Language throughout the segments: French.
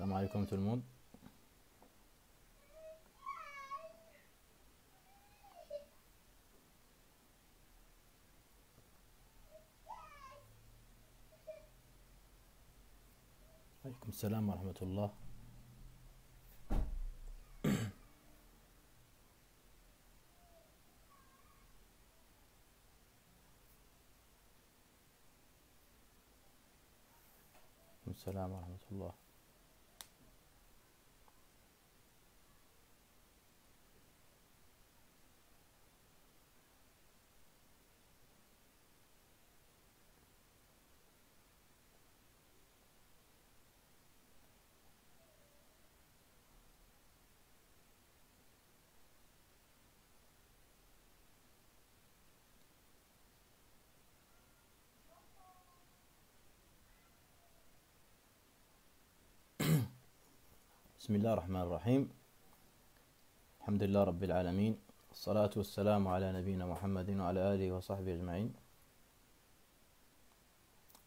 Salam alaikum tout le monde. Alaikum salam wa rahmatullah. Alaikum salam wa rahmatullah. بسم الله الرحمن الرحيم. الحمد لله رب العالمين. الصلاة والسلام على نبينا محمد وعلى آله وصحبه أجمعين.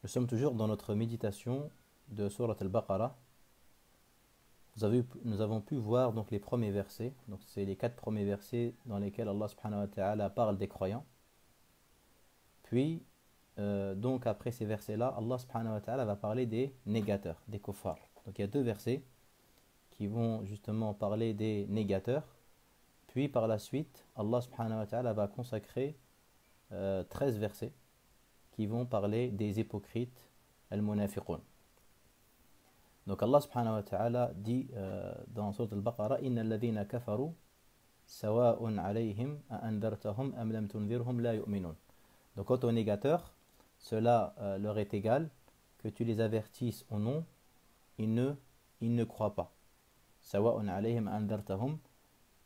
Nous sommes toujours dans notre méditation de Surat al-Baqarah. Nous avons pu voir donc les premiers versets. Donc c'est les 4 premiers versets dans lesquels Allah subhanahu wa ta'ala parle des croyants. Puis donc après ces versets-là, Allah subhanahu wa ta'ala va parler des négateurs, des kuffars. Donc il y a 2 versets qui vont justement parler des négateurs. Puis par la suite, Allah subhanahu wa ta'ala va consacrer 13 versets qui vont parler des hypocrites, al-munafiqun. Donc Allah subhanahu wa ta'ala dit dans Surat al-Baqarah, Inna alladhina kafaru sawa'un alayhim a andartahum am lam tunzirhum la yu'minun. Donc quant aux négateurs, cela leur est égal, que tu les avertisses ou non, ils ne croient pas. Sawa'un alayhim a andartahum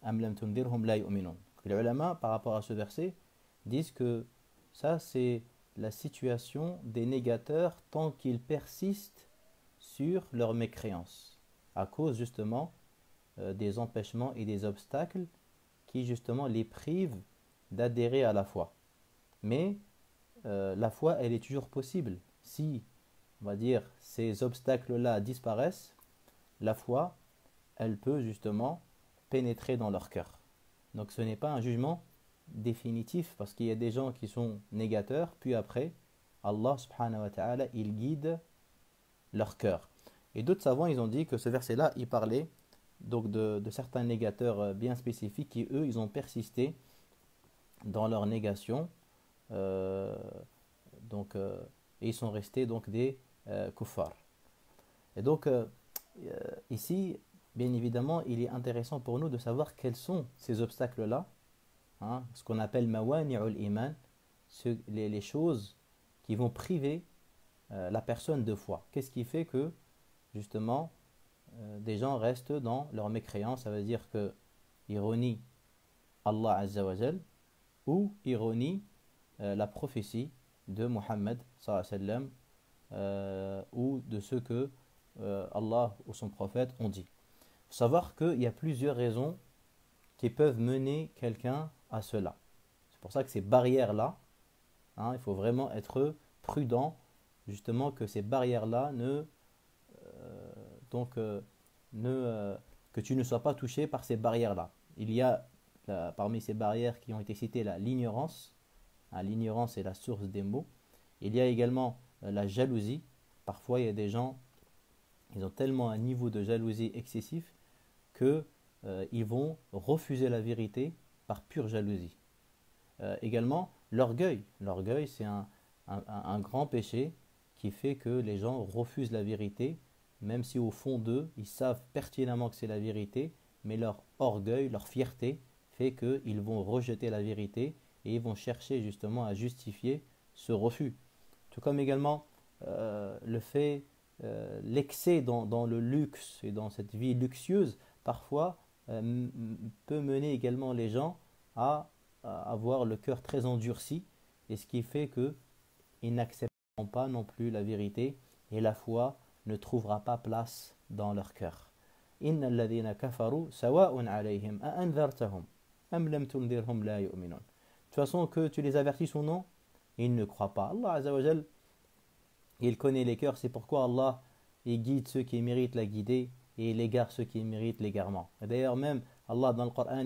am lam tunzirhum la yu'minun. Les ulama, par rapport à ce verset, disent que ça c'est la situation des négateurs tant qu'ils persistent sur leur mécréance, à cause justement des empêchements et des obstacles qui justement les privent d'adhérer à la foi. Mais la foi, elle est toujours possible. Si, on va dire, ces obstacles-là disparaissent, la foi, elle peut justement pénétrer dans leur cœur. Donc ce n'est pas un jugement définitif, parce qu'il y a des gens qui sont négateurs, puis après, Allah subhanahu wa ta'ala, il guide leur cœur. Et d'autres savants, ils ont dit que ce verset-là, il parlait donc de certains négateurs bien spécifiques qui, eux, ils ont persisté dans leur négation, et ils sont restés donc des kuffars. Et donc, ici, bien évidemment, il est intéressant pour nous de savoir quels sont ces obstacles-là, ce qu'on appelle mawani'ul iman, les choses qui vont priver la personne de foi. Qu'est-ce qui fait que, justement, des gens restent dans leur mécréance? Ça veut dire que ironie Allah Azza wa Jal, ou ironie la prophétie de Muhammad sallallahu alayhi wa sallam, ou de ce que Allah ou son prophète ont dit. Il faut savoir qu'il y a plusieurs raisons qui peuvent mener quelqu'un à cela. C'est pour ça que ces barrières-là, il faut vraiment être prudent, justement, que ces barrières-là que tu ne sois pas touché par ces barrières-là. Il y a parmi ces barrières qui ont été citées l'ignorance. L'ignorance est la source des maux. Il y a également la jalousie. Parfois, il y a des gens, ils ont tellement un niveau de jalousie excessif que ils vont refuser la vérité par pure jalousie. Également, l'orgueil. L'orgueil, c'est un grand péché qui fait que les gens refusent la vérité, même si au fond d'eux, ils savent pertinemment que c'est la vérité, mais leur orgueil, leur fierté fait qu'ils vont rejeter la vérité et ils vont chercher justement à justifier ce refus. Tout comme également l'excès dans le luxe et dans cette vie luxueuse, parfois peut mener également les gens à avoir le cœur très endurci, et ce qui fait qu'ils n'accepteront pas non plus la vérité, et la foi ne trouvera pas place dans leur cœur. Inna alladhina kafaru sawa'un alayhim a anzartahum am lam tunzirhum la yu'minun. De toute façon, que tu les avertisses ou non, ils ne croient pas. Allah Azza wa Jal, il connaît les cœurs, c'est pourquoi Allah il guide ceux qui méritent la guider et il égare ceux qui méritent l'égarement. Et d'ailleurs même Allah dans le Coran,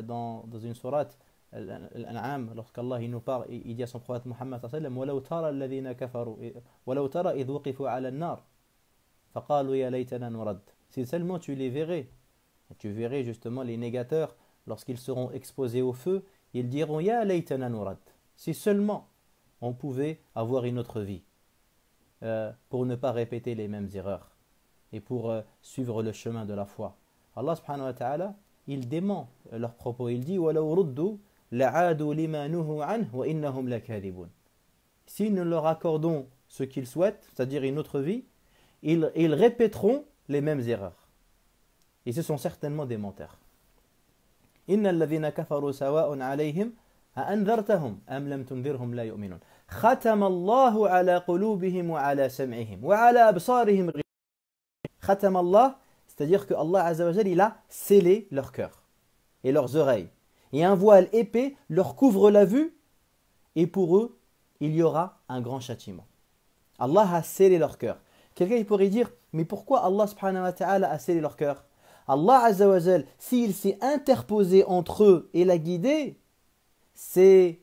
dans une sourate Al-An'am, lorsqu'Allah il nous parle, il dit à son prophète Muhammad sallallahu alayhi wa sallam وَلَوْ تَرَى الَّذِينَ كَفَرُوا وَلَوْ تَرَى إِذْ وُقِفُوا عَلَى النَّارِ فَقَالُوا يَا لَيْتَنَا نُرَدْ. Si seulement tu les verrais, tu verrais justement les négateurs, lorsqu'ils seront exposés au feu, ils diront Ya laytana nurad. Si seulement on pouvait avoir une autre vie, pour ne pas répéter les mêmes erreurs et pour suivre le chemin de la foi. Allah subhanahu wa ta'ala, il dément leurs propos. Il dit وَلَوْ رُدُّوا لَعَادُوا لِمَا نُهُوا عَنْهُ وَإِنَّهُمْ لَكَاذِبُونَ. Si nous leur accordons ce qu'ils souhaitent, c'est-à-dire une autre vie, ils répéteront les mêmes erreurs. Et ce sont certainement des menteurs. إِنَّ الَّذِينَ كَفَرُوا سَوَاءٌ عَلَيْهِمْ أَأَنذَرْتَهُمْ أَمْ لَمْ تُنذِرْهُمْ لَا يُؤْمِنُونَ ختم الله على قلوبهم وعلى سمعهم وعلى أبصارهم. ختم Allah, c'est-à-dire que Allah Azza wa Jal, il a scellé leur cœur et leurs oreilles. Et un voile épais leur couvre la vue, et pour eux, il y aura un grand châtiment. Allah a scellé leur cœur. Quelqu'un il pourrait dire, mais pourquoi Allah subhanahu wa ta'ala a scellé leur cœur? Allah Azza wa Jal, s'il s'est interposé entre eux et l'a guidé, c'est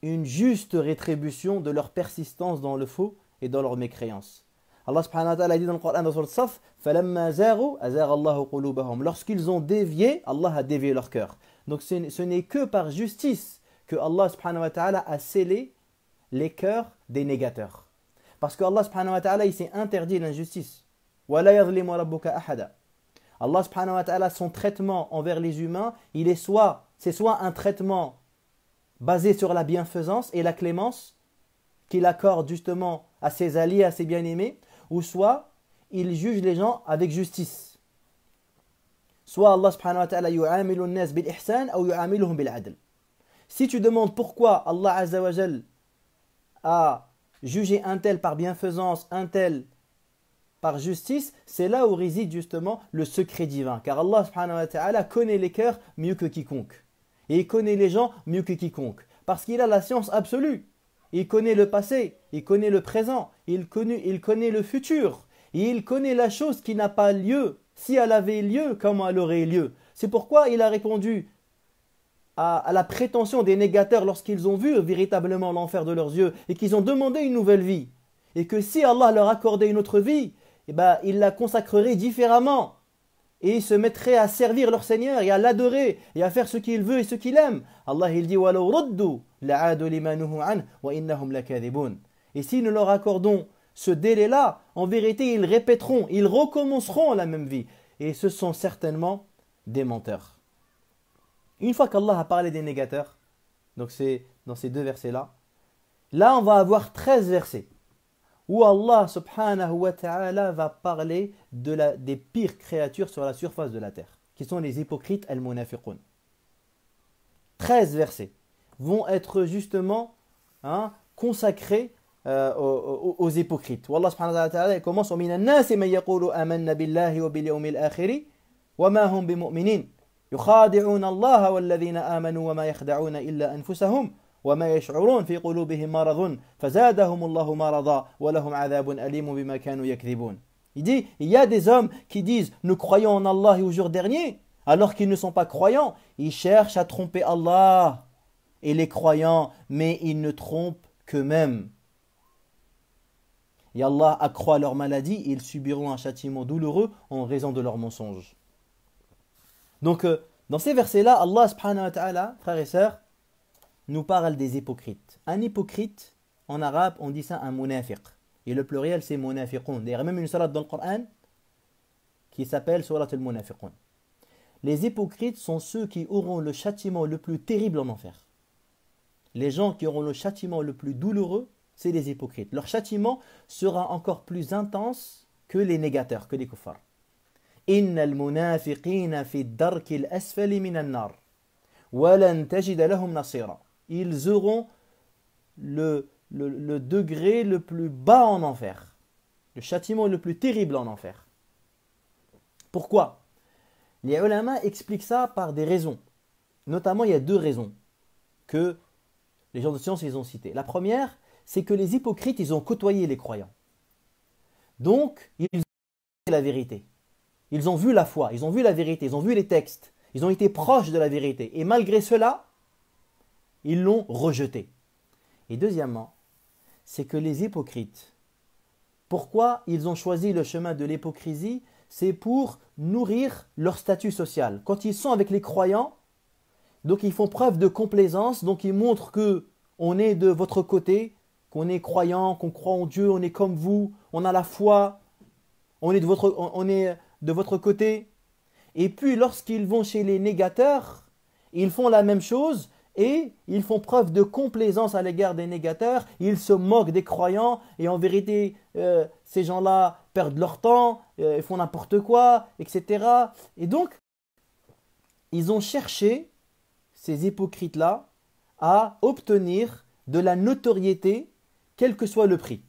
une juste rétribution de leur persistance dans le faux et dans leur mécréance. Allah subhanahu wa ta'ala dit dans le Coran, dans le Saf, فَلَمَّا زَاغُوا أَزَاغَ اللَّهُ قُلُوبَهُم. Lorsqu'ils ont dévié, Allah a dévié leur cœur. Donc ce n'est que par justice que Allah subhanahu wa ta'ala a scellé les cœurs des négateurs. Parce que Allah subhanahu wa ta'ala, il s'est interdit l'injustice. وَلَا يَظْلِمُ رَبُّكَ أَحَدًا. Allah subhanahu wa ta'ala, son traitement envers les humains, c'est soit un traitement basé sur la bienfaisance et la clémence qu'il accorde justement à ses alliés, à ses bien-aimés, ou soit il juge les gens avec justice. Soit Allah subhanahu wa ta'ala yu'amilu an-nas bil ihsan ou yu'amiluhum bil adl. Si tu demandes pourquoi Allah azza wa jal a jugé un tel par bienfaisance, un tel par justice, c'est là où réside justement le secret divin. Car Allah subhanahu wa ta'ala connaît les cœurs mieux que quiconque. Et il connaît les gens mieux que quiconque. Parce qu'il a la science absolue. Il connaît le passé, il connaît le présent, il connaît le futur. Et il connaît la chose qui n'a pas lieu. Si elle avait lieu, comment elle aurait lieu? C'est pourquoi il a répondu à la prétention des négateurs lorsqu'ils ont vu véritablement l'enfer de leurs yeux et qu'ils ont demandé une nouvelle vie. Et que si Allah leur accordait une autre vie, eh ben, ils la consacreraient différemment. Et ils se mettraient à servir leur Seigneur et à l'adorer et à faire ce qu'il veut et ce qu'il aime. Allah il dit وَلَوْ رُدُّوا لَعَادُوا لِمَا نُهُوا عَنْهُ وَإِنَّهُمْ لَكَاذِبُونَ. Et si nous leur accordons ce délai-là, en vérité ils répéteront, ils recommenceront la même vie. Et ce sont certainement des menteurs. Une fois qu'Allah a parlé des négateurs, donc c'est dans ces deux versets-là, là on va avoir 13 versets où Allah subhanahu wa ta'ala va parler des pires créatures sur la surface de la terre, qui sont les hypocrites al-munafiqun. 13 versets vont être justement consacrés aux hypocrites. Allah subhanahu wa ta'ala commence au minan nasi man yaqulu amanna billahi wa bil yawmil akhir wa ma hum bimu'minin yukhadi'una Allah wal ladhina amanu wa ma yakhda'una illa anfusahum وما يشعرون في قلوبهم مرض فزادهم الله مرضا ولهم عذاب أليم بما كانوا يكذبون. Il dit, il y a des hommes qui disent nous croyons en Allah et au jour dernier, alors qu'ils ne sont pas croyants. Ils cherchent à tromper Allah et les croyants, mais ils ne trompent qu'eux-mêmes. Et Allah accroît leur maladie et ils subiront un châtiment douloureux en raison de leurs mensonges. Donc, dans ces versets-là, Allah subhanahu wa ta'ala, frères et sœurs, nous parle des hypocrites. Un hypocrite, en arabe, on dit ça un munafiq. Et le pluriel, c'est munafiqun. Il y a même une sourate dans le Coran qui s'appelle sourate al-munafiqun. Les hypocrites sont ceux qui auront le châtiment le plus terrible en enfer. Les gens qui auront le châtiment le plus douloureux, c'est les hypocrites. Leur châtiment sera encore plus intense que les négateurs, que les kuffars. Innal munafiqina fi ad-darki al-asfali min an-nar. Wa lan tajida lahum nasira. Ils auront le degré le plus bas en enfer. Le châtiment le plus terrible en enfer. Pourquoi? Les ulama expliquent ça par des raisons. Notamment, il y a deux raisons que les gens de science ils ont citées. La première, c'est que les hypocrites, ils ont côtoyé les croyants. Donc, ils ont la vérité. ils ont vu la foi, ils ont vu la vérité, ils ont vu les textes, ils ont été proches de la vérité. Et malgré cela, ils l'ont rejeté. Et deuxièmement, c'est que les hypocrites, pourquoi ils ont choisi le chemin de l'hypocrisie? C'est pour nourrir leur statut social. Quand ils sont avec les croyants, donc ils font preuve de complaisance, donc ils montrent qu'on est de votre côté, qu'on est croyant, qu'on croit en Dieu, on est comme vous, on a la foi, on est de votre côté. Et puis lorsqu'ils vont chez les négateurs, ils font la même chose et ils font preuve de complaisance à l'égard des négateurs, ils se moquent des croyants et en vérité ces gens-là perdent leur temps, ils font n'importe quoi, etc. Et donc ils ont cherché, ces hypocrites-là, à obtenir de la notoriété quel que soit le prix.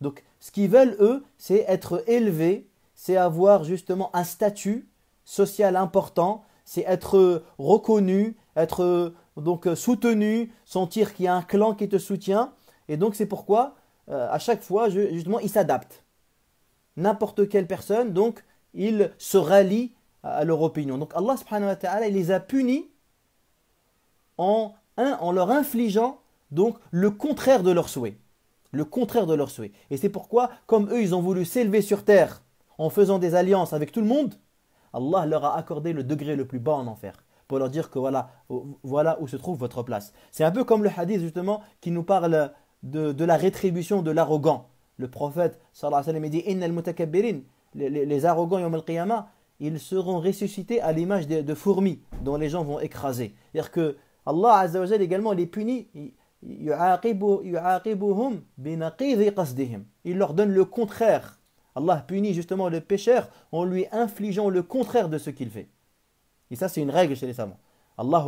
Donc ce qu'ils veulent eux, c'est être élevés, c'est avoir justement un statut social important, c'est être reconnu, être donc soutenu, sentir qu'il y a un clan qui te soutient. Et donc c'est pourquoi à chaque fois justement ils s'adaptent. N'importe quelle personne, donc ils se rallient à leur opinion. Donc Allah subhanahu wa ta'ala il les a punis en leur infligeant donc le contraire de leur souhait. Le contraire de leur souhait. Et c'est pourquoi, comme eux ils ont voulu s'élever sur terre en faisant des alliances avec tout le monde, Allah leur a accordé le degré le plus bas en enfer, pour leur dire que voilà où se trouve votre place. C'est un peu comme le hadith justement qui nous parle de la rétribution de l'arrogant. Le prophète sallallahu alayhi wa sallam dit Innal mutakabbirin, les arrogants yawm al-qiyamah, ils seront ressuscités à l'image de fourmis dont les gens vont écraser. C'est-à-dire que Allah azza wa jalla également les punit. Il leur donne le contraire. Allah punit justement le pécheur en lui infligeant le contraire de ce qu'il fait. Et ça c'est une règle chez les savants. Allah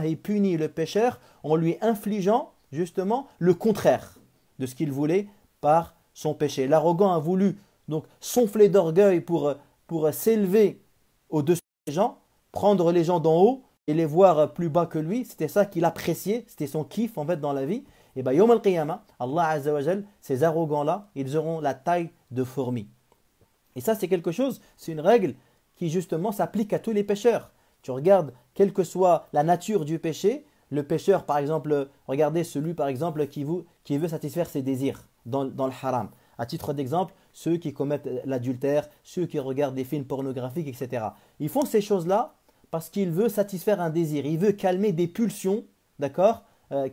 il punit le pécheur en lui infligeant justement le contraire de ce qu'il voulait par son péché. L'arrogant a voulu donc sonfler d'orgueil pour s'élever au-dessus des gens, prendre les gens d'en haut et les voir plus bas que lui. C'était ça qu'il appréciait, c'était son kiff en fait dans la vie. Et bien, Yawm al-Qiyamah, Allah Azza wa Jal, ces arrogants-là, ils auront la taille de fourmis. Et ça, c'est quelque chose, c'est une règle qui justement s'applique à tous les pécheurs. Tu regardes, quelle que soit la nature du péché, le pécheur, par exemple, regardez celui, par exemple, qui veut satisfaire ses désirs dans le haram. À titre d'exemple, ceux qui commettent l'adultère, ceux qui regardent des films pornographiques, etc. Ils font ces choses-là parce qu'il veut satisfaire un désir, il veut calmer des pulsions, d'accord,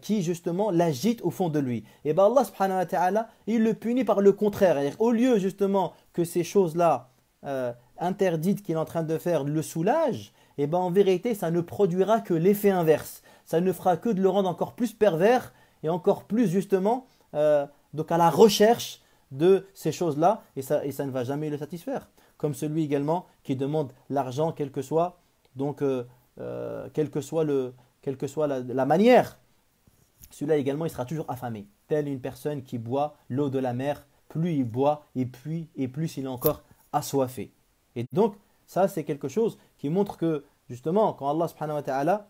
qui justement l'agitent au fond de lui. Et bien Allah subhanahu wa ta'ala, il le punit par le contraire. Au lieu justement que ces choses-là interdites qu'il est en train de faire le soulagent, et bien en vérité ça ne produira que l'effet inverse. Ça ne fera que de le rendre encore plus pervers et encore plus justement donc à la recherche de ces choses-là et ça ne va jamais le satisfaire. Comme celui également qui demande l'argent quelle que soit la manière. Celui-là également il sera toujours affamé. Telle une personne qui boit l'eau de la mer, plus il boit et plus il est encore assoiffé. Et donc ça c'est quelque chose qui montre que justement quand Allah subhanahu wa ta'ala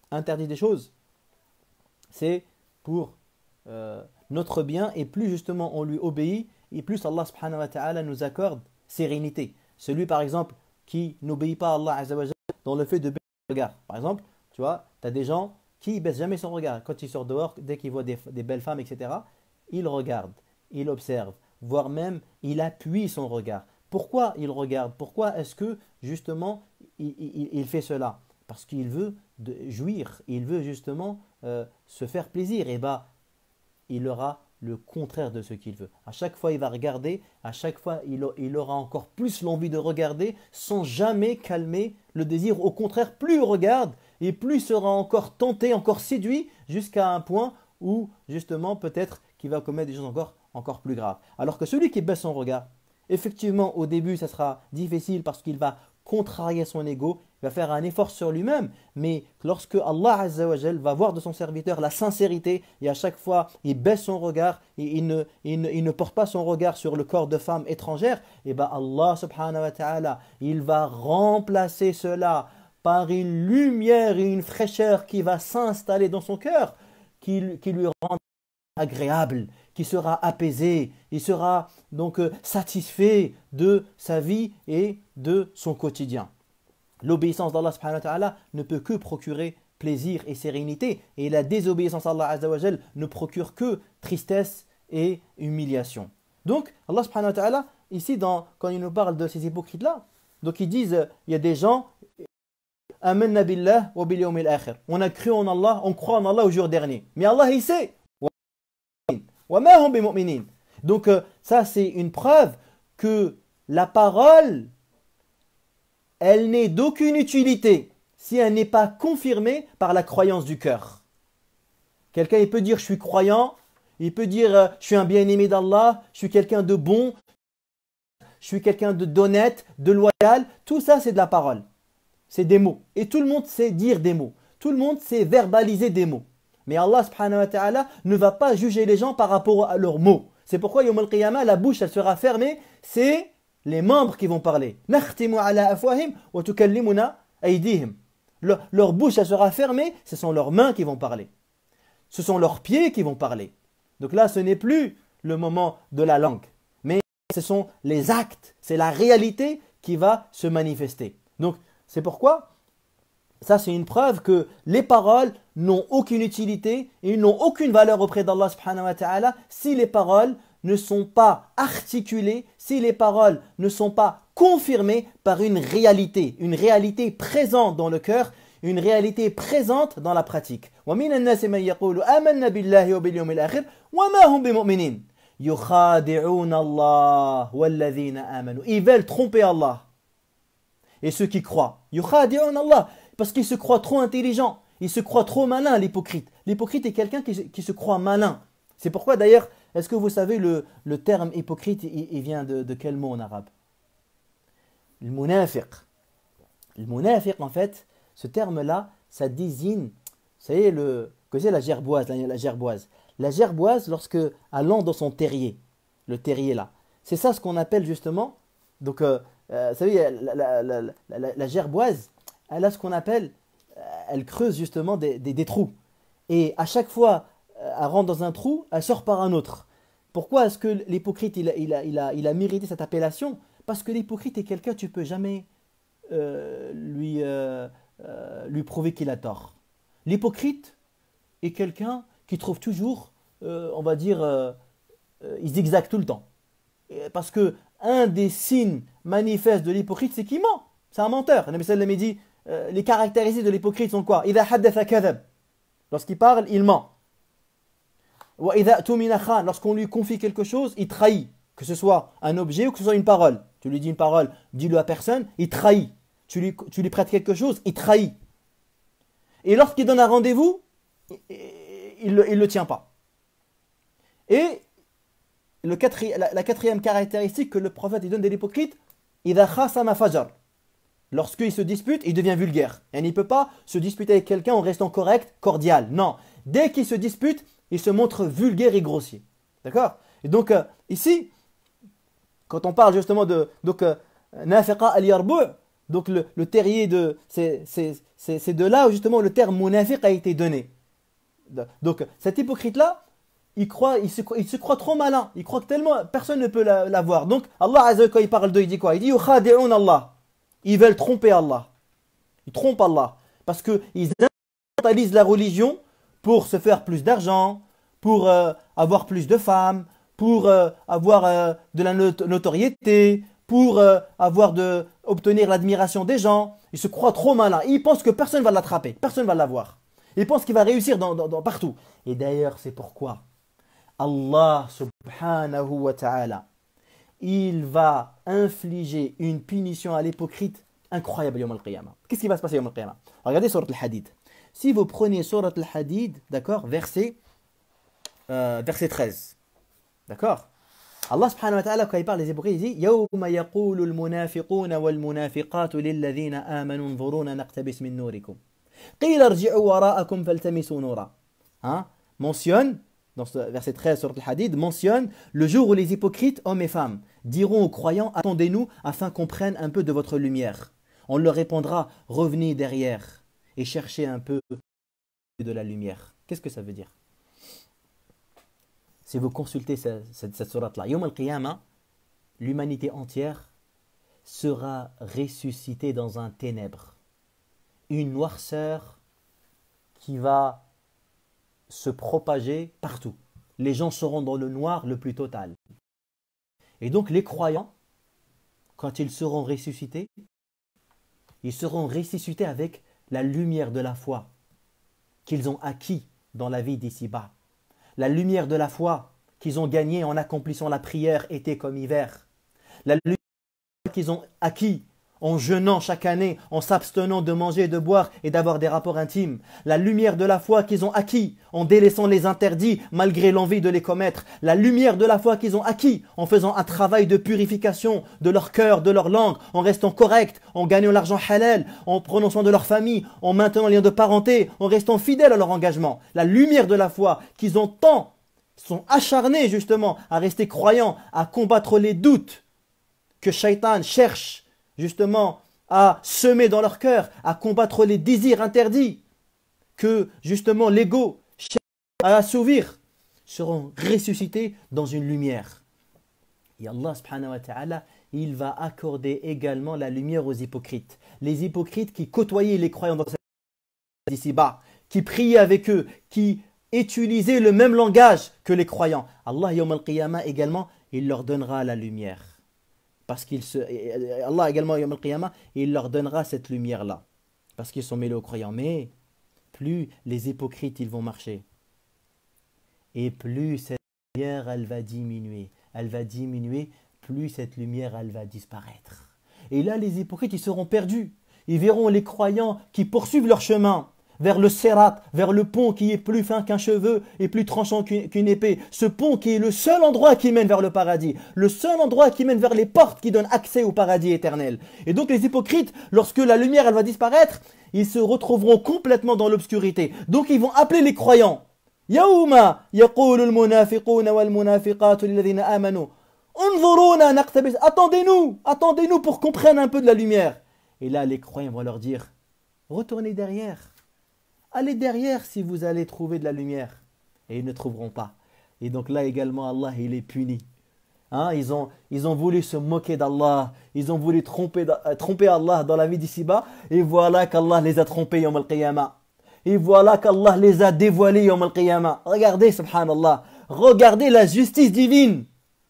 interdit des choses, c'est pour notre bien et plus justement on lui obéit et plus Allah subhanahu wa ta'ala nous accorde sérénité. Celui par exemple qui n'obéit pas à Allah azza wa jalla dans le fait de baisser son regard. Par exemple, tu vois, tu as des gens qui ne baissent jamais son regard. Quand ils sortent dehors, dès qu'ils voient des belles femmes, etc., ils regardent, ils observent, voire même il appuie son regard. Pourquoi il regarde? Pourquoi est-ce que justement il fait cela? Parce qu'il veut jouir, il veut justement se faire plaisir. Et bien, il aura le contraire de ce qu'il veut. À chaque fois, il va regarder, à chaque fois, il aura encore plus l'envie de regarder sans jamais calmer le désir. Au contraire, plus il regarde et plus il sera encore tenté, encore séduit jusqu'à un point où justement peut-être qu'il va commettre des choses encore plus graves. Alors que celui qui baisse son regard, effectivement au début ça sera difficile parce qu'il va contrarier son ego, il va faire un effort sur lui-même, mais lorsque Allah Azza wa Jal va voir de son serviteur la sincérité et à chaque fois il baisse son regard et il ne porte pas son regard sur le corps de femme étrangère, et bien Allah subhanahu wa ta'ala il va remplacer cela par une lumière et une fraîcheur qui va s'installer dans son cœur, qui lui rend agréable, qui sera apaisé, il sera donc satisfait de sa vie et de son quotidien. L'obéissance d'Allah subhanahu wa ta'ala ne peut que procurer plaisir et sérénité, et la désobéissance à Allah azza wa jal ne procure que tristesse et humiliation. Donc Allah subhanahu wa ta'ala, ici quand il nous parle de ces hypocrites-là, donc ils disent, il y a des gens, Amanna billah wa bil yawmil akhir. On a cru en Allah, on croit en Allah au jour dernier. Mais Allah il sait. Wa ma hum bimu'minin. Donc ça c'est une preuve que la parole, elle n'est d'aucune utilité si elle n'est pas confirmée par la croyance du cœur. Quelqu'un il peut dire je suis croyant, il peut dire je suis un bien-aimé d'Allah, je suis quelqu'un de bon, je suis quelqu'un d'honnête, de loyal. Tout ça c'est de la parole. C'est des mots. Et tout le monde sait dire des mots. Tout le monde sait verbaliser des mots. Mais Allah subhanahu wa ta'ala ne va pas juger les gens par rapport à leurs mots. C'est pourquoi Yawm al-Qiyamah, la bouche elle sera fermée. C'est les membres qui vont parler. Nakhtimu ala afwahim wa tukallimuna aydihim. Leur bouche elle sera fermée. Ce sont leurs mains qui vont parler. Ce sont leurs pieds qui vont parler. Donc là ce n'est plus le moment de la langue. Mais ce sont les actes. C'est la réalité qui va se manifester. Donc c'est pourquoi, ça c'est une preuve que les paroles n'ont aucune utilité et n'ont aucune valeur auprès d'Allah subhanahu wa ta'ala si les paroles ne sont pas articulées, si les paroles ne sont pas confirmées par une réalité présente dans le cœur, une réalité présente dans la pratique. وَمِنَ النَّاسِ مَنْ يَقُولُ آمَنَّا بِاللَّهِ وَبِالْيَوْمِ الْآخِرِ وَمَا هُمْ بِمُؤْمِنِينَ يُخَادِعُونَ اللَّهَ وَالَّذِينَ آمَنُوا. Ils veulent tromper Allah. Et ceux qui croient, yukhadi'un Allah, parce qu'ils se croient trop intelligents, ils se croient trop malins, l'hypocrite. L'hypocrite est quelqu'un qui se croit malin. C'est pourquoi d'ailleurs, est-ce que vous savez le terme hypocrite, il vient de quel mot en arabe? Le munafiq. Le munafiq en fait, ce terme-là, ça désigne, vous savez, que c'est la gerboise, la gerboise. La gerboise, lorsque allant dans son terrier, le terrier là, c'est ça ce qu'on appelle justement, donc vous savez, la gerboise, elle a ce qu'on appelle, elle creuse justement des trous. Et à chaque fois, elle rentre dans un trou, elle sort par un autre. Pourquoi est-ce que l'hypocrite, il a mérité cette appellation? Parce que l'hypocrite est quelqu'un, tu ne peux jamais lui prouver qu'il a tort. L'hypocrite est quelqu'un qui trouve toujours, on va dire, il zigzague tout le temps. Parce que un des signes manifestes de l'hypocrite, c'est qu'il ment. C'est un menteur. Le Nabi sallallahu alayhi wa sallam dit, les caractéristiques de l'hypocrite sont quoi? Idha haddatha kadhab. Lorsqu'il parle, il ment. Wa idha tumina khan. Lorsqu'on lui confie quelque chose, il trahit. Que ce soit un objet ou que ce soit une parole. Tu lui dis une parole, dis-le à personne, il trahit. Tu lui prêtes quelque chose, il trahit. Et lorsqu'il donne un rendez-vous, il ne le tient pas. Et la quatrième caractéristique que le prophète donne de l'hypocrite, idha khasama fajar. Lorsqu'il se dispute, il devient vulgaire. Et il ne peut pas se disputer avec quelqu'un en restant correct, cordial. Non. Dès qu'il se dispute, il se montre vulgaire et grossier. D'accord? Et donc, ici, quand on parle justement de nafiqa al-yarbu', donc le terrier c'est de là où justement le terme munafiq a été donné. Donc, cet hypocrite-là, il se croit trop malin. Il croit que tellement personne ne peut l'avoir. Donc, Allah Azza wa Jalla, quand il parle d'eux, il dit quoi? Il dit yukhadi'un Allah. Ils veulent tromper Allah. Ils trompent Allah. Parce qu'ils instrumentalisent la religion pour se faire plus d'argent, pour avoir plus de femmes, pour avoir de la notoriété, pour obtenir l'admiration des gens. Ils se croient trop malins. Ils pensent que personne ne va l'attraper, personne ne va l'avoir. Ils pensent qu'il va réussir partout. Et d'ailleurs, c'est pourquoi Allah subhanahu wa ta'ala, il va infliger une punition à l'hypocrite incroyable yawm al-qiyamah. Qu'est-ce qui va se passer yawm al-qiyamah? Regardez Surat al-Hadid. Si vous prenez Surat al-Hadid, d'accord, verset 13. D'accord? Allah subhanahu wa ta'ala, quand il parle des hypocrites, il dit Yawma yaqulu al-munafiquna wal-munafiqatu lilladhina amanu nzuruna naqtabis min nurikum. Qila irji'u wara'akum faltamisu nura. Mentionne, dans ce verset 13 sur le hadith, mentionne le jour où les hypocrites, hommes et femmes, diront aux croyants, attendez-nous afin qu'on prenne un peu de votre lumière. On leur répondra, revenez derrière et cherchez un peu de la lumière. Qu'est-ce que ça veut dire? si vous consultez cette sourate-là, Yawm al-Qiyamah, l'humanité entière sera ressuscitée dans un ténèbre, une noirceur qui va se propager partout. Les gens seront dans le noir le plus total. Et donc les croyants, quand ils seront ressuscités avec la lumière de la foi qu'ils ont acquis dans la vie d'ici-bas. La lumière de la foi qu'ils ont gagnée en accomplissant la prière été comme hiver. La lumière qu'ils ont acquis en jeûnant chaque année, en s'abstenant de manger et de boire et d'avoir des rapports intimes. La lumière de la foi qu'ils ont acquis en délaissant les interdits malgré l'envie de les commettre. La lumière de la foi qu'ils ont acquis en faisant un travail de purification de leur cœur, de leur langue, en restant correct, en gagnant l'argent halal, en prenant soin de leur famille, en maintenant le lien de parenté, en restant fidèles à leur engagement. La lumière de la foi qu'ils ont tant, sont acharnés justement à rester croyants, à combattre les doutes que Shaitan cherche justement à semer dans leur cœur, à combattre les désirs interdits que justement l'ego cherche à assouvir, seront ressuscités dans une lumière. Et Allah subhanahu wa ta'ala, il va accorder également la lumière aux hypocrites. Les hypocrites qui côtoyaient les croyants dans cette ici-bas, qui priaient avec eux, qui utilisaient le même langage que les croyants. Allah, Yawm al-Qiyamah également, il leur donnera la lumière. Parce Allah également, Yawm al-Qiyamah, il leur donnera cette lumière-là. Parce qu'ils sont mêlés aux croyants. Mais plus les hypocrites ils vont marcher, et plus cette lumière elle va diminuer. Elle va diminuer, plus cette lumière elle va disparaître. Et là les hypocrites ils seront perdus. Ils verront les croyants qui poursuivent leur chemin vers le Sirat, vers le pont qui est plus fin qu'un cheveu et plus tranchant qu'une épée. Ce pont qui est le seul endroit qui mène vers le paradis. Le seul endroit qui mène vers les portes qui donnent accès au paradis éternel. Et donc les hypocrites, lorsque la lumière elle va disparaître, ils se retrouveront complètement dans l'obscurité. Donc ils vont appeler les croyants. Yawma yaqulu al-munafiquna wal-munafiqatu lilladhina amanu. Unzuruna naqtabis. Attendez-nous pour qu'on prenne un peu de la lumière. Et là les croyants vont leur dire, retournez derrière. Allez derrière si vous allez trouver de la lumière. Et ils ne trouveront pas. Et donc là également, Allah, il est puni. Hein, ils ont voulu se moquer d'Allah. Ils ont voulu tromper Allah dans la vie d'ici-bas. Et voilà qu'Allah les a trompés Yawm al-Qiyamah. Et voilà qu'Allah les a dévoilés Yawm al-Qiyamah. Regardez, subhanallah. Regardez la justice divine.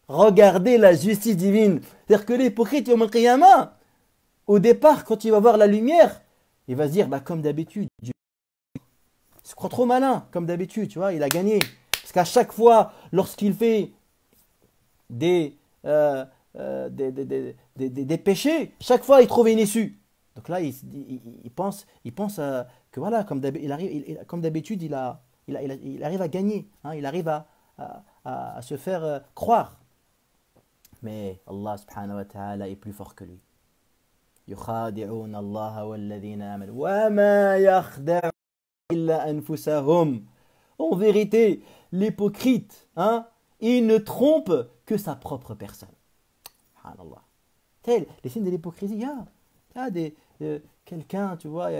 Regardez la justice divine. C'est-à-dire que l'hypocrite Yawm al-Qiyamah, au départ, quand il va voir la lumière, il va se dire, comme d'habitude, il se croit trop malin, comme d'habitude, tu vois, il a gagné. Parce qu'à chaque fois, lorsqu'il fait des péchés, chaque fois, il trouve une issue. Donc là, il pense que voilà, comme d'habitude, il arrive à gagner, hein, il arrive à se faire croire. Mais Allah subhanahu wa ta'ala est plus fort que lui. يخادعون الله والذين آمنوا وما يخدعون إلا أنفسهم. En vérité, l'hypocrite, hein, il ne trompe que sa propre personne. Subhanallah. Les signes de l'hypocrisie, il y a quelqu'un, tu vois,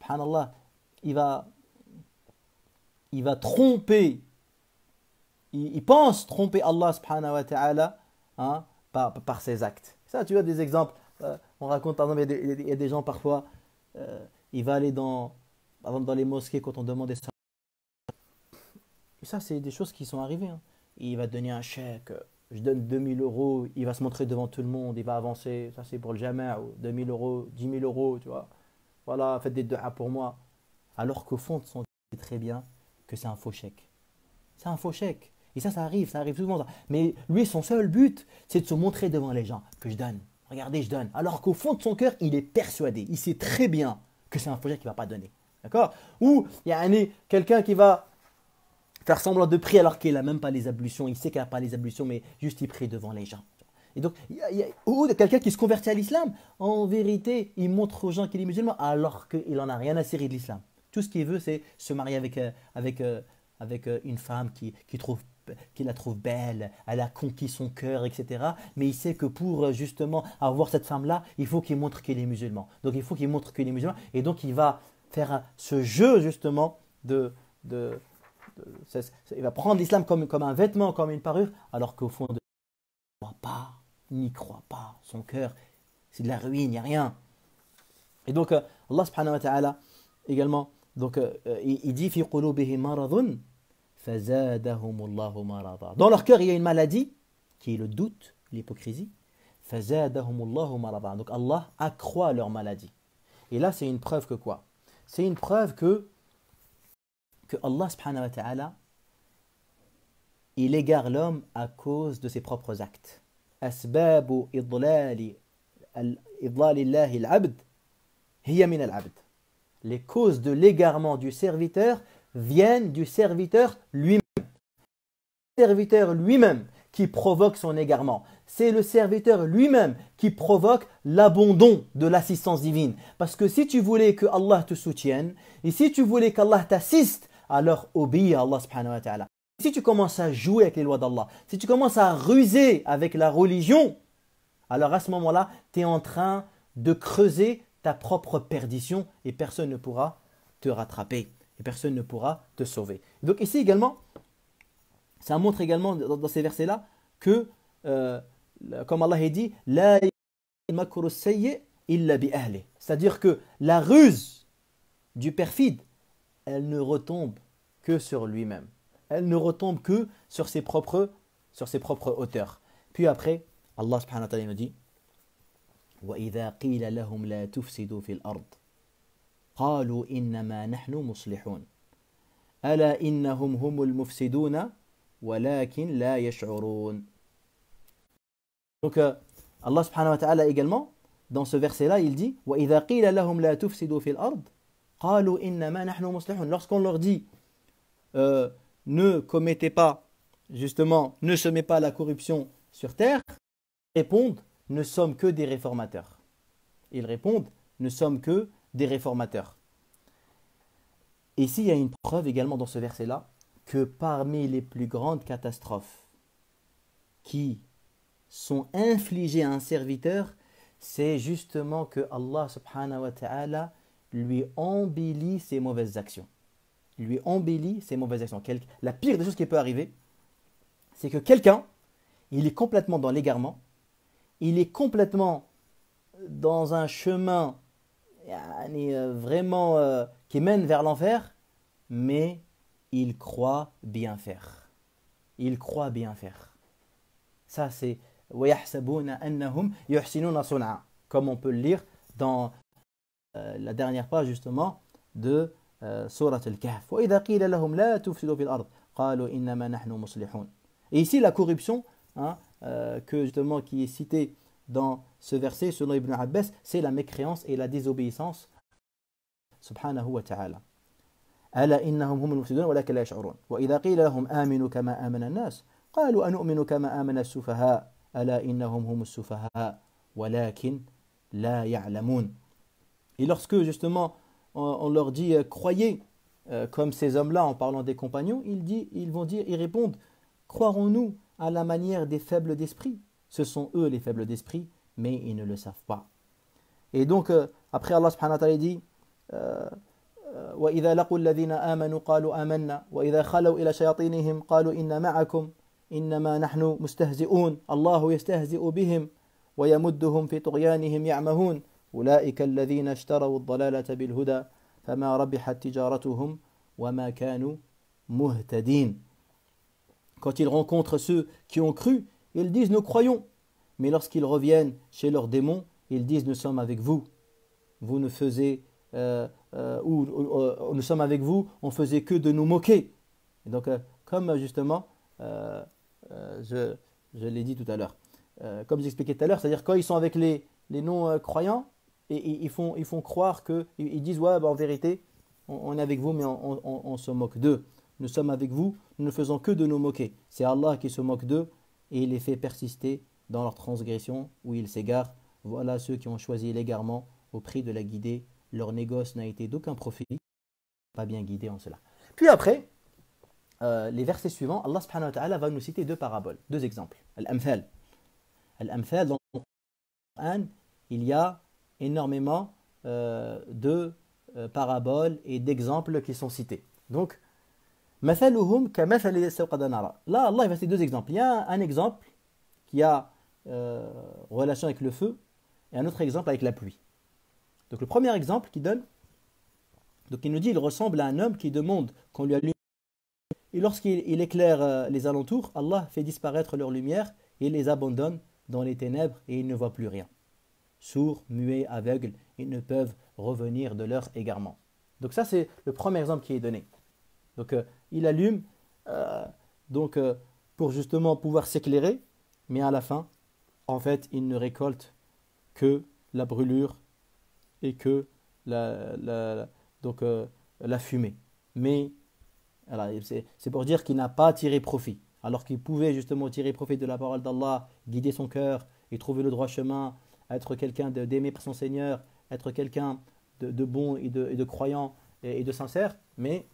subhanallah, il va tromper, il pense tromper Allah subhanahu wa ta'ala, hein, par ses actes. Ça, tu as des exemples. On raconte, par exemple, il y a des gens parfois, il va aller dans les mosquées quand on demande des salades. Et ça, c'est des choses qui sont arrivées. Hein. Il va donner un chèque, je donne 2000 euros, il va se montrer devant tout le monde, il va avancer, ça c'est pour le jama', 2000 euros, 10 000 euros, tu vois. Voilà, faites des du'a pour moi. Alors qu'au fond de son cœur, il sait très bien que c'est un faux chèque. C'est un faux chèque. Et ça arrive souvent. Mais lui, son seul but, c'est de se montrer devant les gens, que je donne. Regardez, je donne. Alors qu'au fond de son cœur, il est persuadé. Il sait très bien que c'est un faux chèque qu'il ne va pas donner. D'accord? Ou il y a quelqu'un qui va faire semblant de prier alors qu'il n'a même pas les ablutions. Il sait qu'il n'a pas les ablutions, mais juste il prie devant les gens. Et donc, ou quelqu'un qui se convertit à l'islam, en vérité, il montre aux gens qu'il est musulman alors qu'il n'en a rien à cirer de l'islam. Tout ce qu'il veut, c'est se marier avec une femme qu'il la trouve belle, elle a conquis son cœur, etc. Mais il sait que pour justement avoir cette femme-là, il faut qu'il montre qu'il est musulman. Donc il faut qu'il montre qu'il est musulman. Et donc il va faire ce jeu justement de il va prendre l'islam comme un vêtement, comme une parure, alors qu'au fond de lui, il ne croit pas, n'y croit pas. Son cœur, c'est de la ruine, il n'y a rien. Et donc, Allah subhanahu wa ta'ala, également, donc, il dit fi qulubihim maradun fazadahumullahu marada. Dans leur cœur, il y a une maladie qui est le doute, l'hypocrisie. Fazadahumullahu marada. Donc Allah accroît leur maladie. Et là, c'est une preuve que quoi? C'est une preuve que Allah subhanahu wa ta'ala, il égare l'homme à cause de ses propres actes. Asbabu idlalillahi al-abd hiya min al-abd. Les causes de l'égarement du serviteur viennent du serviteur lui-même. Le serviteur lui-même qui provoque son égarement. C'est le serviteur lui-même qui provoque l'abandon de l'assistance divine. Parce que si tu voulais que Allah te soutienne, et si tu voulais qu'Allah t'assiste, alors obéis à Allah subhanahu wa ta'ala. Si tu commences à jouer avec les lois d'Allah, si tu commences à ruser avec la religion, alors à ce moment-là, tu es en train de creuser ta propre perdition et personne ne pourra te rattraper et personne ne pourra te sauver. Donc ici également, ça montre également dans ces versets-là que, comme Allah a dit, la makru sayyi illa bi ahli. C'est-à-dire que la ruse du perfide, elle ne retombe que sur lui-même. Elle ne retombe que sur ses propres hauteurs. Puis après, Allah subhanahu wa ta'ala nous dit وَإِذَا قِيلَ لَهُمْ لَا تُفْسِدُوا فِي الْأَرْضِ قَالُوا إِنَّمَا نَحْنُ مُصْلِحُونَ أَلَا إِنَّهُمْ هُمُ الْمُفْسِدُونَ وَلَكِنْ لَا يَشْعُرُونَ. Donc Allah subhanahu wa ta'ala également, dans ce verset-là, il dit وَإِذَا قِيلَ لَهُمْ لَا تُفْسِدُوا فِي الْأَرْضِ قَالُوا إِنَّمَا نَحْنُ مُصْلِحُونَ. Lorsqu'on leur dit ne commettez pas, justement, ne semez pas la corruption sur terre, ils répondent, ne sommes que des réformateurs. Ils répondent, ne sommes que des réformateurs. Et ici, il y a une preuve également dans ce verset-là, que parmi les plus grandes catastrophes qui sont infligées à un serviteur, c'est justement que Allah subhanahu wa ta'ala lui embellit ses mauvaises actions. Lui embellit ses mauvaises actions. La pire des choses qui peut arriver, c'est que quelqu'un, il est complètement dans l'égarement, il est complètement dans un chemin vraiment qui mène vers l'enfer, mais il croit bien faire. Il croit bien faire. Ça c'est وَيَحْسَبُونَ أَنَّهُمْ يُحْسِنُونَ صُنْعًا, comme on peut le lire dans la dernière page justement de Surat al-Kahf. وَإِذَا قِيلَ لَهُمْ لَا تُفْسِدُوا فِي الْأَرْضِ قَالُوا إِنَّمَا نَحْنُ مُصْلِحُونَ. Et ici la corruption, que justement qui est citée dans ce verset selon Ibn Abbas, c'est la mécréance et la désobéissance subhanahu wa ta'ala. ألا إنهم هم المفسدون ولكن لا يشعرون وإذا قيل لهم آمنوا كما آمن الناس قالوا أنؤمن كما آمن السفهاء ألا إنهم هم السفهاء ولكن لا يعلمون. Et lorsque justement on leur dit croyez comme ces hommes-là en parlant des compagnons, ils répondent croirons-nous à la manière des faibles d'esprit? Ce sont eux les faibles d'esprit, mais ils ne le savent pas. Et donc après Allah subhanahu wa ta'ala dit وَإِذَا لَقُوا الَّذِينَ آمَنُوا قَالُوا آمَنَّا وَإِذَا خَلَوْا إِلَى شَيَاطِينِهِمْ قَالُوا إِنَّا مَعَكُمْ إِنَّمَا نَحْنُ مُسْتَهْزِئُونَ اللَّهُ يَسْتَهْزِئُ بِهِمْ وَيَمُدُّهُمْ فِي طُغْيَانِهِمْ يَعْمَهُونَ أُولَئِكَ الَّذِينَ اشْتَرَوُا الضَّلَالَةَ بِالْهُدَى فَمَا رَبِحَتْ تِجَارَتُهُمْ وَمَا كَانُوا مُهْتَدِينَ. Quand ils rencontrent ceux qui ont cru, ils disent nous croyons. Mais lorsqu'ils reviennent chez leurs démons, ils disent nous sommes avec vous. Vous ne faisiez nous sommes avec vous, on faisait que de nous moquer. Et donc, comme justement, je l'ai dit tout à l'heure, comme j'expliquais tout à l'heure, c'est-à-dire quand ils sont avec les non-croyants, et ils font croire ils disent ouais, en vérité, on est avec vous, mais on se moque d'eux. Nous sommes avec vous, nous ne faisons que de nous moquer. C'est Allah qui se moque d'eux et il les fait persister dans leur transgression où ils s'égarent. Voilà ceux qui ont choisi l'égarement au prix de la guidée. Leur négoce n'a été d'aucun profit, pas bien guidé en cela. Puis après, les versets suivants, Allah subhanahu wa ta'ala va nous citer deux paraboles, deux exemples. Al-Amthal. Al-Amthal, dans le Coran, il y a énormément de paraboles et d'exemples qui sont cités. Donc, مثلهم كمثل الذي استوقد نارا. Là, Allah il va citer deux exemples. Il y a un exemple qui a relation avec le feu et un autre exemple avec la pluie. Donc le premier exemple qu'il donne, donc il nous dit il ressemble à un homme qui demande qu'on lui allume. Et lorsqu'il éclaire les alentours, Allah fait disparaître leur lumière et les abandonne dans les ténèbres et ils ne voient plus rien. Sourds, muets, aveugles, ils ne peuvent revenir de leur égarement. Donc ça c'est le premier exemple qui est donné. Donc il allume pour justement pouvoir s'éclairer, mais à la fin, en fait, il ne récolte que la brûlure et que la fumée. Mais voilà, c'est pour dire qu'il n'a pas tiré profit. Alors qu'il pouvait justement tirer profit de la parole d'Allah, guider son cœur et trouver le droit chemin, être quelqu'un d'aimer par son Seigneur, être quelqu'un de bon et de croyant et de sincère, mais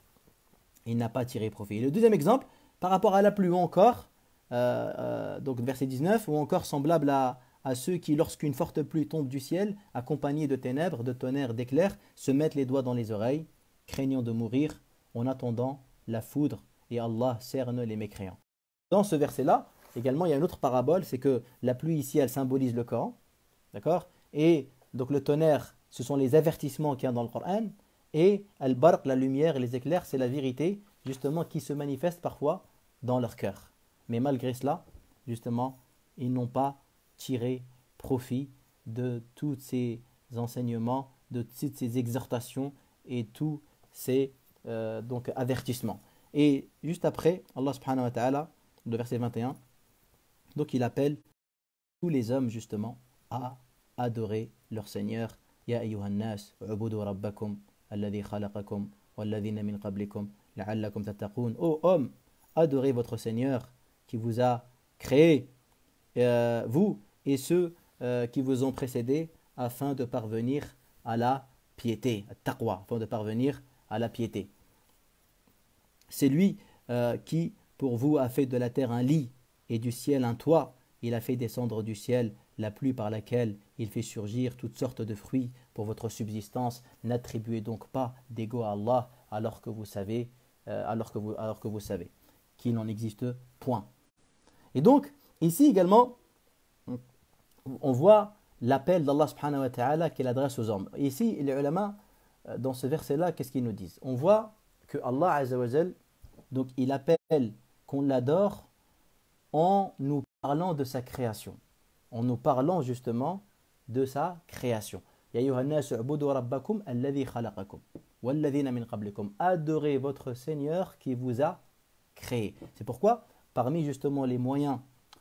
il n'a pas tiré profit. Et le deuxième exemple, par rapport à la pluie ou encore, donc verset 19, ou encore semblable à ceux qui, lorsqu'une forte pluie tombe du ciel, accompagnée de ténèbres, de tonnerres, d'éclairs, se mettent les doigts dans les oreilles, craignant de mourir, en attendant la foudre, et Allah cerne les mécréants. Dans ce verset-là, également, il y a une autre parabole, c'est que la pluie ici, elle symbolise le Coran, d'accord? Et donc le tonnerre, ce sont les avertissements qu'il y a dans le Coran, et al-barq, la lumière et les éclairs, c'est la vérité, justement, qui se manifeste parfois dans leur cœur. Mais malgré cela, justement, ils n'ont pas tiré profit de tous ces enseignements, de toutes ces exhortations et tous ces avertissements. Et juste après, Allah subhanahu wa ta'ala, le verset 21, donc il appelle tous les hommes justement à adorer leur Seigneur. Ya ayyuhan nas, ubudu rabbakum, alladhi khalaqakum, walladhina min qablikum, la'allakum tattaqun. Ô hommes, adorez votre Seigneur qui vous a créé, vous et ceux qui vous ont précédés, afin de parvenir à la piété, taqwa, afin de parvenir à la piété. C'est lui qui, pour vous, a fait de la terre un lit et du ciel un toit. Il a fait descendre du ciel la pluie par laquelle il fait surgir toutes sortes de fruits pour votre subsistance. N'attribuez donc pas d'ego à Allah alors que vous savez, qu'il n'en existe point. Et donc, ici également, on voit l'appel d'Allah subhanahu wa ta'ala qu'il adresse aux hommes. Et ici, les ulama, dans ce verset-là, qu'est-ce qu'ils nous disent? On voit que Allah azza wa jal, donc il appelle qu'on l'adore en nous parlant de sa création, en nous parlant justement de sa création. Ya ayyuhan nas u'budu rabbakum alladhi khalaqakum walladhina min qablikum. Adorez votre Seigneur qui vous a créé. C'est pourquoi, parmi justement les moyens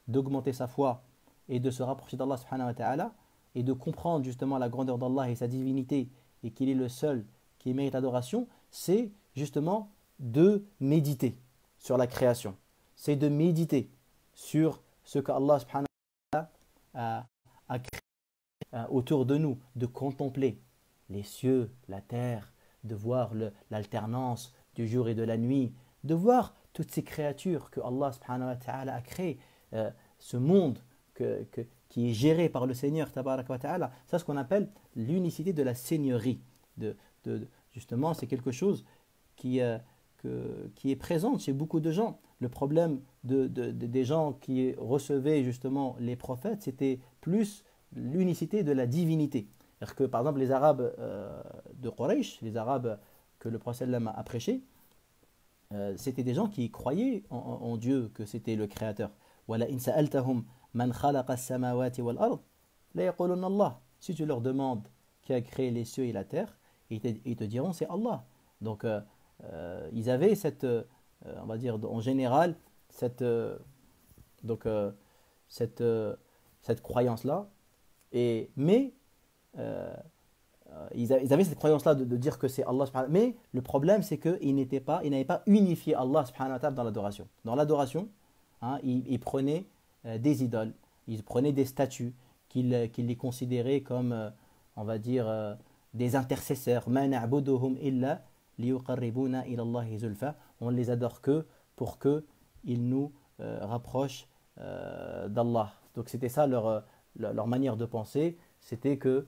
d'augmenter sa foi et de se rapprocher d'Allah subhanahu wa ta'ala et de comprendre justement la grandeur d'Allah et sa divinité et qu'il est le seul qui mérite adoration, c'est justement de méditer sur la création. C'est de méditer sur ce qu'Allah subhanahu wa ta'ala a créé autour de nous, de contempler les cieux, la terre, de voir l'alternance du jour et de la nuit, de voir toutes ces créatures que Allah subhanahu wa ta'ala a créées, ce monde qui est géré par le Seigneur tabaraka wa ta'ala. C'est ce qu'on appelle l'unicité de la seigneurie. Justement, c'est quelque chose qui est présente chez beaucoup de gens. Le problème des gens qui recevaient justement les prophètes, c'était plus l'unicité de la divinité. C'est-à-dire que par exemple les Arabes de Quraysh, les Arabes que le prophète a prêché, c'était des gens qui croyaient en Dieu, que c'était le Créateur. وَلَئِنْ سَأَلْتَهُمْ مَنْ خَلَقَ السَّمَاوَاتِ وَالْأَرْضِ لَيَقُولُنَّ اللَّهُ. Si tu leur demandes qui a créé les cieux et la terre, ils te diront c'est Allah. Donc ils avaient cette, on va dire en général, cette croyance-là. Mais ils avaient cette croyance-là de dire que c'est Allah subhanahu wa ta'ala. Mais le problème c'est qu'ils n'avaient pas unifié Allah subhanahu wa ta'ala dans l'adoration. Dans l'adoration, ils prenaient des idoles, ils prenaient des statues qu'ils les considéraient comme, on va dire, des intercesseurs. مَا نَعْبُدُهُمْ إِلَّا لِيُقَرِّبُونَ إِلَى اللَّهِ زُلْفَى. On ne les adore que pour qu'ils nous rapprochent d'Allah. Donc c'était ça leur manière de penser, c'était que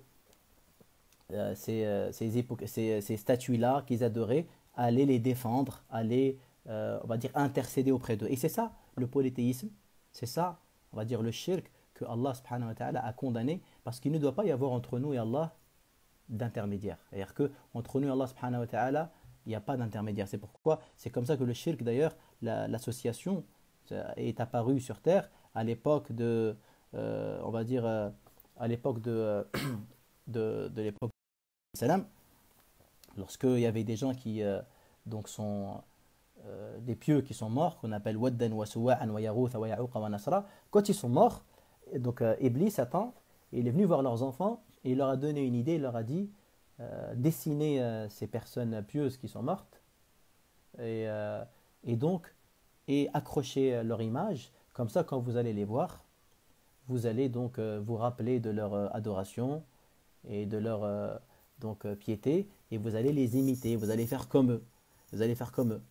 ces statues-là qu'ils adoraient, allaient les défendre, allaient on va dire, intercéder auprès d'eux. Et c'est ça le polythéisme, c'est ça, on va dire, le shirk que Allah subhanahu wa ta'ala a condamné, parce qu'il ne doit pas y avoir entre nous et Allah d'intermédiaire. C'est-à-dire qu'entre nous et Allah subhanahu wa ta'ala, il n'y a pas d'intermédiaire. C'est pourquoi, c'est comme ça que le shirk d'ailleurs, l'association est apparue sur terre à l'époque de, on va dire, à l'époque de l'époque du salam, lorsqu'il y avait des gens qui donc sont des pieux qui sont morts, qu'on appelle Waddan wa Suwa'an wa Yaghutha wa Ya'uqa wa Nasra, quand ils sont morts, donc Iblis, Satan, il est venu voir leurs enfants et il leur a donné une idée, il leur a dit dessinez ces personnes pieuses qui sont mortes et, donc et accrochez leur image, comme ça quand vous allez les voir, vous allez donc vous rappeler de leur adoration et de leur piété, et vous allez les imiter, vous allez faire comme eux. Vous allez faire comme eux.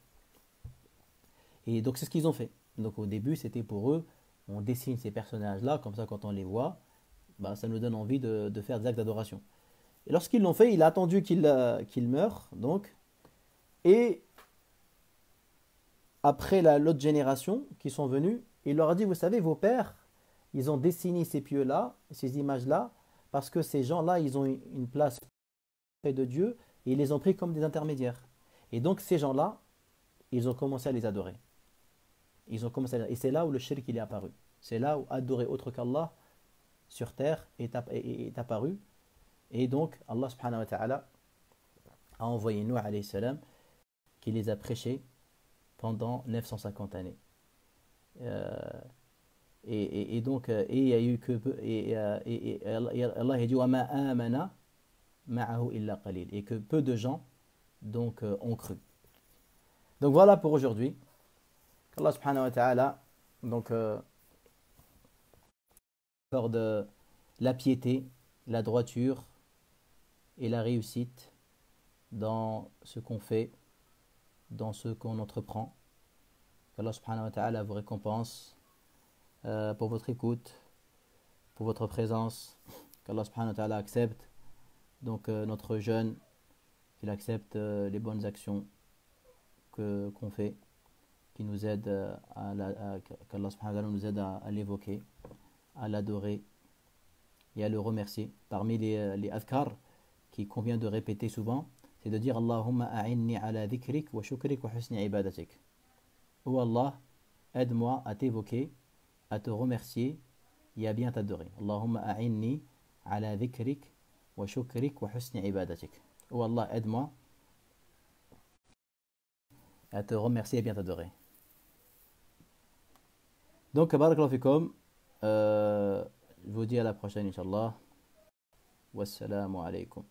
Et donc c'est ce qu'ils ont fait. Donc au début c'était pour eux, on dessine ces personnages-là, comme ça quand on les voit, bah, ça nous donne envie de faire des actes d'adoration. Et lorsqu'ils l'ont fait, il a attendu qu'il meure, donc, et après l'autre génération qui sont venus, il leur a dit, vous savez, vos pères, ils ont dessiné ces pieux-là, ces images-là, parce que ces gens-là, ils ont une place près de Dieu, et ils les ont pris comme des intermédiaires. Et donc ces gens-là, ils ont commencé à les adorer. Et c'est là où le shirk il est apparu. C'est là où adorer autre qu'Allah sur terre est apparu. Et donc Allah subhanahu wa ta'ala a envoyé Nuh alayhi salam qui les a prêchés pendant 950 années. Et donc il y a eu que Allah a dit wa ma amana ma'ahu illa qalil, et que peu de gens donc ont cru. Donc voilà pour aujourd'hui. Allah subhanahu wa ta'ala donc accorde la piété, la droiture et la réussite dans ce qu'on fait, dans ce qu'on entreprend. Qu'Allah subhanahu wa ta'ala vous récompense pour votre écoute, pour votre présence. Qu'Allah subhanahu wa ta'ala accepte donc notre jeûne, qu'il accepte les bonnes actions qu'on fait, qui nous aide qu'Allah subhanahu wa ta'ala nous aide à l'évoquer, à l'adorer et à le remercier. Parmi les adhkar qu'il convient de répéter souvent, c'est de dire Allahumma a'inni ala dhikrik wa shukrik wa husni ibadatik. Oh Allah, aide-moi à t'évoquer, à te remercier et à bien t'adorer. Allahumma a'inni ala dhikrik wa shukrik wa husni ibadatik. Oh Allah, aide-moi à te remercier et bien t'adorer. Donc, barakallahu fikum, je vous dis à la prochaine, Inch'Allah. Wassalamu alaikum.